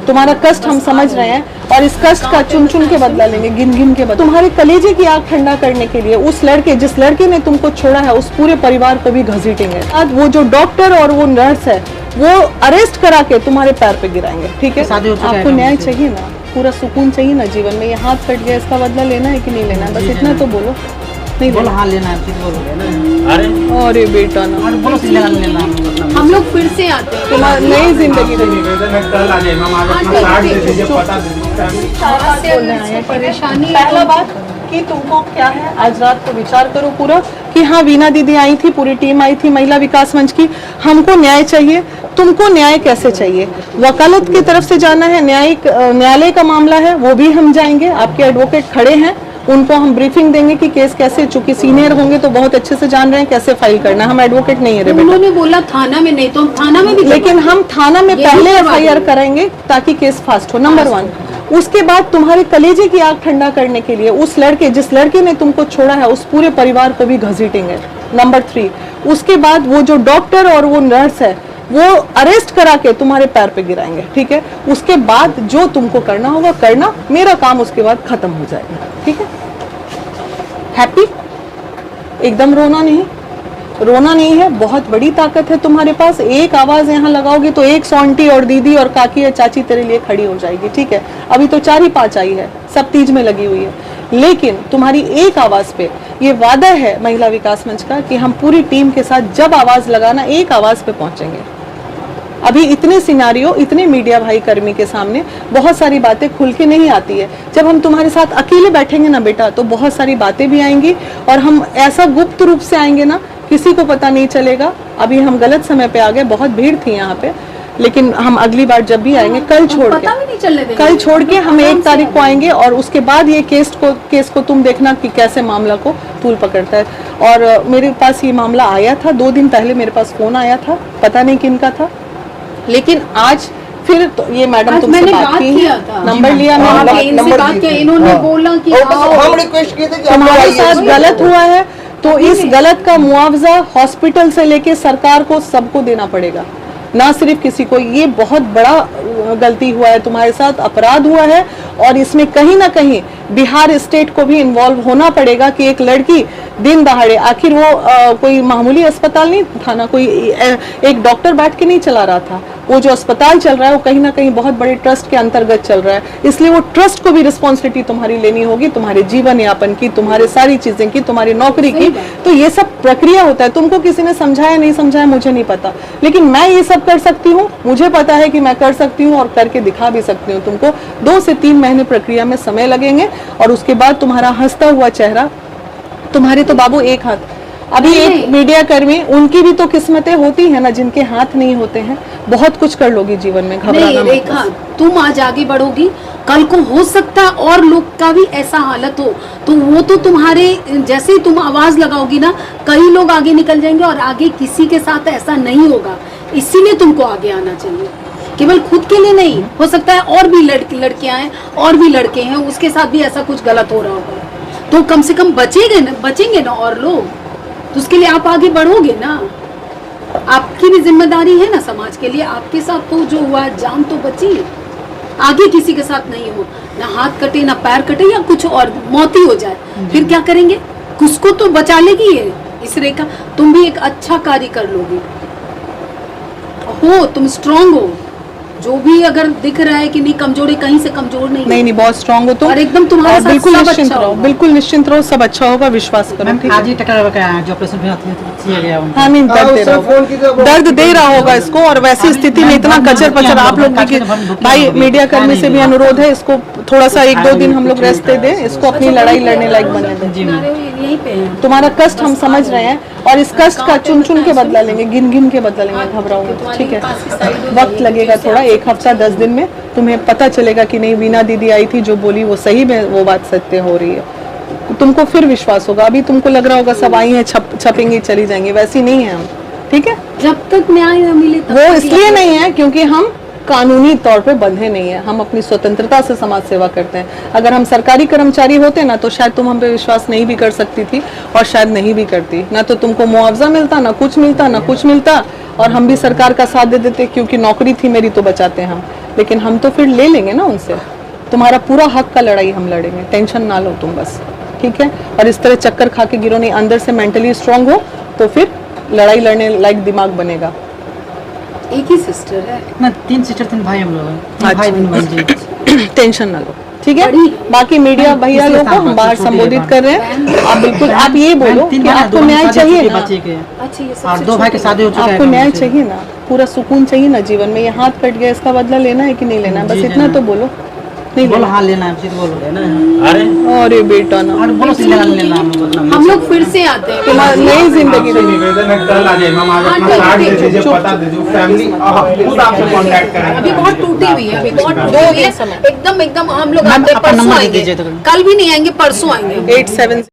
तुम्हारा कष्ट हम समझ रहे हैं और इस कष्ट का चुन चुन के बदला लेंगे, गिन गिन के बदला। तुम्हारे कलेजे की आग ठंडा करने के लिए उस लड़के, जिस लड़के ने तुमको छोड़ा है, उस पूरे परिवार को भी घसीटेंगे। आज वो जो डॉक्टर और वो नर्स है वो अरेस्ट करा के तुम्हारे पैर पे गिराएंगे, ठीक है? आपको न्याय चाहिए ना, पूरा सुकून चाहिए ना जीवन में। ये हाथ कट गया, इसका बदला लेना है कि नहीं लेना है? बस इतना तो बोलो। नहीं बोलो, हाँ लेना है, बोलो। अरे बेटा ना, हम लोग फिर से आते हैं, तुम्हारी नई जिंदगी परेशानी। पहला बात कि तुमको क्या है, आज रात को विचार करो पूरा कि हाँ वीना दीदी आई थी, पूरी टीम आई थी महिला विकास मंच की, हमको न्याय चाहिए। तुमको न्याय कैसे चाहिए? वकालत की तरफ से जाना है, न्यायालय का मामला है, वो भी हम जाएंगे। आपके एडवोकेट खड़े हैं, उनको हम ब्रीफिंग देंगे कि केस कैसे, चूंकि सीनियर होंगे तो बहुत अच्छे से जान रहे हैं कैसे फाइल करना। हम एडवोकेट नहीं है रे बेटा। उन्होंने बोला थाना में, नहीं तो हम थाना में भी, लेकिन हम थाना में पहले एफआईआर कराएंगे ताकि केस फास्ट हो, नंबर 1। उसके बाद तुम्हारे कलेजे की आग ठंडा करने के लिए उस लड़के, जिस लड़के ने तुमको छोड़ा है, उस पूरे परिवार को भी घसीटेंगे, नंबर 3। उसके बाद वो जो डॉक्टर और वो नर्स है वो अरेस्ट करा के तुम्हारे पैर पे गिराएंगे, ठीक है? उसके बाद जो तुमको करना होगा करना, मेरा काम उसके बाद खत्म हो जाएगा, ठीक है? हैप्पी? एकदम रोना नहीं, रोना नहीं है। बहुत बड़ी ताकत है तुम्हारे पास। एक आवाज यहाँ लगाओगे तो 100 आंटी और दीदी और काकी और चाची तेरे लिए खड़ी हो जाएगी, ठीक है? अभी तो 4 ही 5 आई है, सब तीज में लगी हुई है, लेकिन तुम्हारी एक आवाज पे ये वादा है महिला विकास मंच का कि हम पूरी टीम के साथ जब आवाज लगाना, एक आवाज पे पहुंचेंगे। अभी इतने सिनारियो, इतने मीडिया भाई कर्मी के सामने बहुत सारी बातें खुल के नहीं आती है। जब हम तुम्हारे साथ अकेले बैठेंगे ना बेटा, तो बहुत सारी बातें भी आएंगी और हम ऐसा गुप्त रूप से आएंगे ना, किसी को पता नहीं चलेगा। अभी हम गलत समय पे आ गए, बहुत भीड़ थी यहाँ पे, लेकिन हम अगली बार जब भी आएंगे, कल छोड़ के हम 1 तारीख को आएंगे और उसके बाद ये केस को तुम देखना कि कैसे मामला को तूल पकड़ता है। और मेरे पास ये मामला आया था 2 दिन पहले, मेरे पास फोन आया था, पता नहीं किनका था, लेकिन आज फिर तो ये मैडम तुमसे बात की, नंबर लिया, इन्होंने बोला कि हम रिक्वेस्ट किए थे कि तुम्हारे साथ गलत हुआ है तो इस गलत का मुआवजा हॉस्पिटल से लेके सरकार को सबको देना पड़ेगा, ना सिर्फ किसी को। ये बहुत बड़ा गलती हुआ है तुम्हारे साथ, अपराध हुआ है और इसमें कहीं ना कहीं बिहार स्टेट को भी इन्वॉल्व होना पड़ेगा कि एक लड़की दिन दहाड़े, आखिर वो कोई मामूली अस्पताल नहीं था ना, कोई एक डॉक्टर बैठ के नहीं चला रहा था। वो जो अस्पताल चल रहा है वो कहीं ना कहीं बहुत बड़े ट्रस्ट के अंतर्गत चल रहा है, इसलिए वो ट्रस्ट को भी रिस्पॉन्सिबिलिटी तुम्हारी लेनी होगी, तुम्हारे जीवन यापन की, तुम्हारे सारी चीजें की, तुम्हारी नौकरी की। तो ये सब प्रक्रिया होता है। तुमको किसी ने समझाया नहीं समझाया मुझे नहीं पता, लेकिन मैं ये सब कर सकती हूँ, मुझे पता है कि मैं कर सकती हूँ और करके दिखा भी सकती हूँ। तुमको 2 से 3 महीने प्रक्रिया में समय लगेंगे और उसके बाद तुम्हारा हंसता हुआ चेहरा, तुम्हारे तो बाबू एक हाथ, अभी एक मीडिया कर्मी, उनकी भी तो किस्मतें होती है ना जिनके हाथ नहीं होते हैं। बहुत कुछ कर लोगी जीवन में, घबराना मत। रेखा, तुम आज आगे बढ़ोगी, कल को हो सकता है और लोग का भी ऐसा हालत हो, तो वो तो तुम्हारे जैसे ही तुम आवाज लगाओगी ना, कई लोग आगे निकल जाएंगे और आगे किसी के साथ ऐसा नहीं होगा। इसीलिए तुमको आगे आना चाहिए, केवल खुद के लिए नहीं, हो सकता है और भी लड़कियां हैं और भी लड़के हैं, उसके साथ भी ऐसा कुछ गलत हो रहा होगा, तो कम से कम बचेंगे ना और लोग, तो उसके लिए आप आगे बढ़ोगे ना। आपकी भी जिम्मेदारी है ना समाज के लिए। आपके साथ तो जो हुआ, जान तो बची, आगे किसी के साथ नहीं हो, ना हाथ कटे ना पैर कटे या कुछ और मौत ही हो जाए, फिर क्या करेंगे? उसको तो बचा लेगी ये इस रेखा। तुम भी एक अच्छा कार्य कर लोगी, हो तुम स्ट्रांग हो। जो भी अगर दिख रहा है कि नहीं कमजोर है, कहीं से कमजोर नहीं, बहुत स्ट्रांग हो तुम और एकदम तुम्हारे साथ बिल्कुल सब निश्चिंत अच्छा रहो, होगा। बिल्कुल निश्चिंत रहो, सब अच्छा होगा, विश्वास करो। ठीक है, हाँ नहीं, दर्द दे रहा होगा इसको, और वैसी स्थिति में इतना कचर पचर आप लोग भी, भाई मीडिया कर्मी से भी अनुरोध है, इसको थोड़ा सा 1-2 दिन हम लोग रेस्ट दे दें, इसको अपनी लड़ाई लड़ने लायक बने दें। तुम्हारा कष्ट हम समझ रहे हैं और इस कष्ट का चुन चुन के बदला लेंगे, गिन गिन के बदला लेंगे, घबराओगे, ठीक है? वक्त लगेगा थोड़ा, 1 हफ्ता 10 दिन में तुम्हें पता चलेगा कि नहीं वीना दीदी आई थी, जो बोली वो सही में वो बात सत्य हो रही है। तुमको फिर विश्वास होगा। अभी तुमको लग रहा होगा सब आई हैं, छपेंगी चली जाएंगी, वैसी नहीं है हम, ठीक है? जब तक न्याय न मिले वो इसलिए नहीं है क्योंकि हम कानूनी तौर पे बंधे नहीं है, हम अपनी स्वतंत्रता से समाज सेवा करते हैं। अगर हम सरकारी कर्मचारी होते ना तो शायद तुम हम पे विश्वास नहीं भी कर सकती थी और शायद नहीं भी करती, ना तो तुमको मुआवजा मिलता, ना कुछ मिलता, और हम भी सरकार का साथ दे देते, क्योंकि नौकरी थी मेरी तो बचाते हम। लेकिन हम तो फिर ले लेंगे ना उनसे, तुम्हारा पूरा हक का लड़ाई हम लड़ेंगे, टेंशन ना लो तुम बस, ठीक है। और इस तरह चक्कर खा के गिरो नहीं, अंदर से मेंटली स्ट्रांग हो तो फिर लड़ाई लड़ने लायक दिमाग बनेगा। एक ही सिस्टर है ना, 3 सिस्टर 3 भाई हम लोग हैं, 3 भाई 3 बहन जी। टेंशन ना लो, ठीक है। बाकी मीडिया भैया इसलिए लोग को हम बाहर छोटी है संबोधित बहन। कर रहे हैं, आप बिल्कुल आप ये बोलो तीन कि बहन हैं, आपको दो न्याय शादी चाहिए हो चुकी है ना, बच्चे के, अच्छा ये और सबसे 2 भाई के छोटी शादी हो चुका है। आपको न्याय चाहिए ना, पूरा सुकून चाहिए ना जीवन में। ये हाथ कट गया, इसका बदला लेना है कि नहीं लेना है, बस जी, इतना लेना तो है। बोलो। नहीं बोलो लेना, हाँ लेना है, सीधे बोलो लेना है। अरे अरे बेटा ना, और बोलो सीधे लेना है, मतलब हम लोग फिर से आते हैं तुम्हारी नई जिंदगी आपसे निवेदन है, कल आ जाइए मैम, आज अपना हाँ, कार्ड ठीक दे है, दीजिए, पता दे दीजिए, फैमिली खुद आपसे कांटेक्ट करेंगे। अभी बहुत टूटी हुई है, अभी बहुत टूटी हुई है, एकदम हम लोग मैम, आते हैं, अपना परसों नंबर आएंगे, दीजिए तो। कल भी नहीं आएंगे, परसों आएंगे। 87